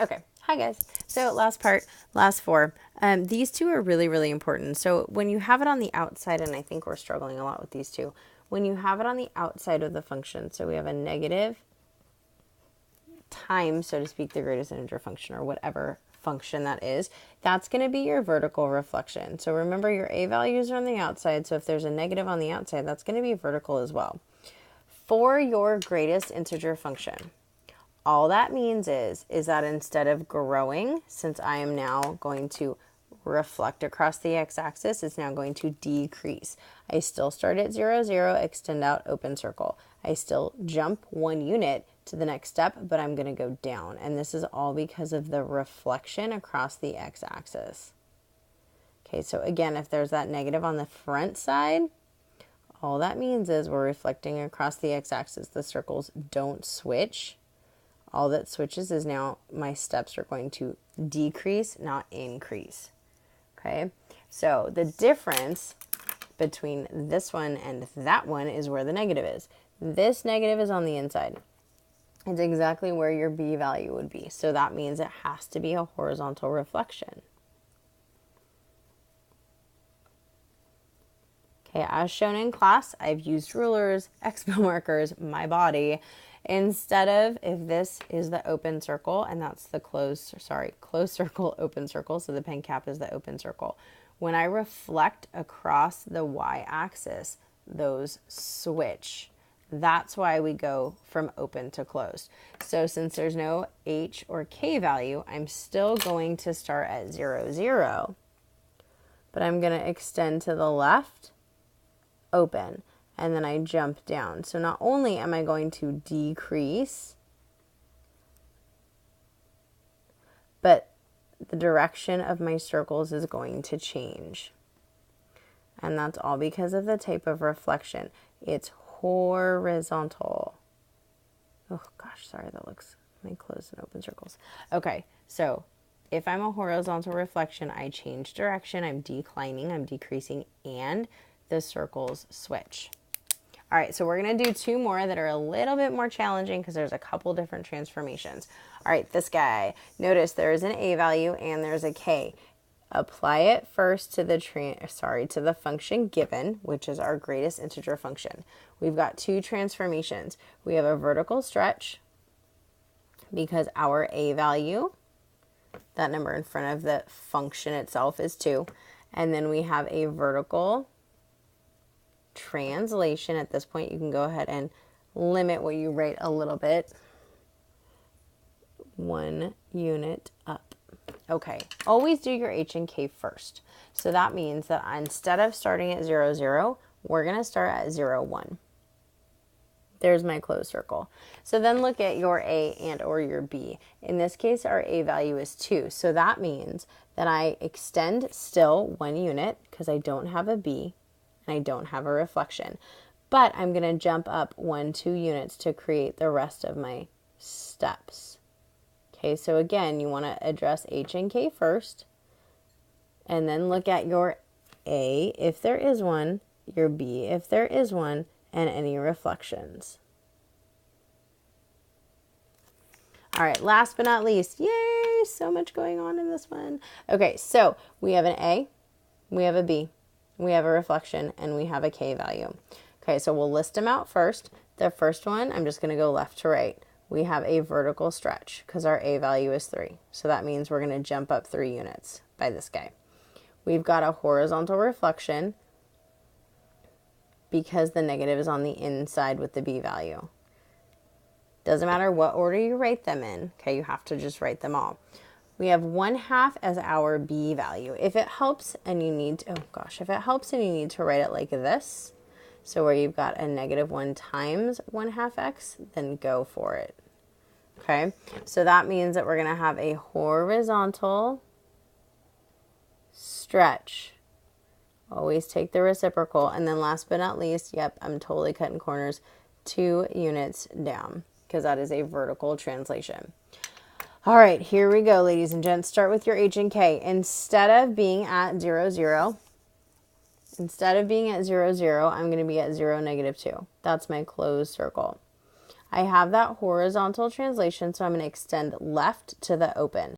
Okay, hi guys. So last part, last four. These two are really, really important. So when you have it on the outside, and I think we're struggling a lot with these two, when you have it on the outside of the function, so we have a negative times, so to speak, the greatest integer function or whatever function that is, that's going to be your vertical reflection. So remember your a values are on the outside, so if there's a negative on the outside, that's going to be vertical as well. For your greatest integer function, all that means is that instead of growing, since I am now going to reflect across the x-axis, it's now going to decrease. I still start at 0, 0, extend out, open circle. I still jump 1 unit to the next step, but I'm going to go down. And this is all because of the reflection across the x-axis. Okay, so again, if there's that negative on the front side, all that means is we're reflecting across the x-axis. The circles don't switch. All that switches is now my steps are going to decrease, not increase. Okay, so the difference between this one and that one is where the negative is. This negative is on the inside. It's exactly where your B value would be. So that means it has to be a horizontal reflection. Okay, as shown in class, I've used rulers, expo markers, my body. Instead of, if this is the open circle and that's the closed circle, open circle, so the pen cap is the open circle. When I reflect across the y-axis, those switch. That's why we go from open to closed. So since there's no h or k value, I'm still going to start at 0, 0, but I'm going to extend to the left, open, and then I jump down. So not only am I going to decrease, but the direction of my circles is going to change. And that's all because of the type of reflection. It's horizontal. Oh gosh, sorry, that looks, let me close and open circles. Okay, so if I'm a horizontal reflection, I change direction, I'm declining, I'm decreasing, and the circles switch. All right, so we're going to do two more that are a little bit more challenging because there's a couple different transformations. All right, this guy. Notice there is an a value and there's a k. Apply it first to the function given, which is our greatest integer function. We've got two transformations. We have a vertical stretch because our a value, that number in front of the function itself, is 2. And then we have a vertical translation. At this point, you can go ahead and limit what you write a little bit. 1 unit up. Okay, always do your h and k first. So that means that instead of starting at 0, 0, we're going to start at 0, 1. There's my closed circle. So then look at your a and or your b. In this case, our a value is 2. So that means that I extend still 1 unit because I don't have a b and I don't have a reflection. But I'm going to jump up 1, 2 units to create the rest of my steps. Okay, so again, you want to address h and k first, and then look at your a, if there is one, your b, if there is one, and any reflections. All right, last but not least, yay, so much going on in this one. Okay, so we have an a, we have a b, we have a reflection, and we have a k value. Okay, so we'll list them out first. The first one, I'm just going to go left to right. We have a vertical stretch because our a value is 3. So that means we're going to jump up 3 units by this guy. We've got a horizontal reflection because the negative is on the inside with the b value. Doesn't matter what order you write them in. Okay, you have to just write them all. We have 1/2 as our b value. If it helps and you need to, if it helps and you need to write it like this, so where you've got a -1 times 1/2 x, then go for it. Okay, so that means that we're going to have a horizontal stretch. Always take the reciprocal. And then last but not least, yep, I'm totally cutting corners, 2 units down because that is a vertical translation. All right, here we go, ladies and gents. Start with your h and k. Instead of being at 0, 0, I'm going to be at 0, -2. That's my closed circle. I have that horizontal translation, so I'm going to extend left to the open.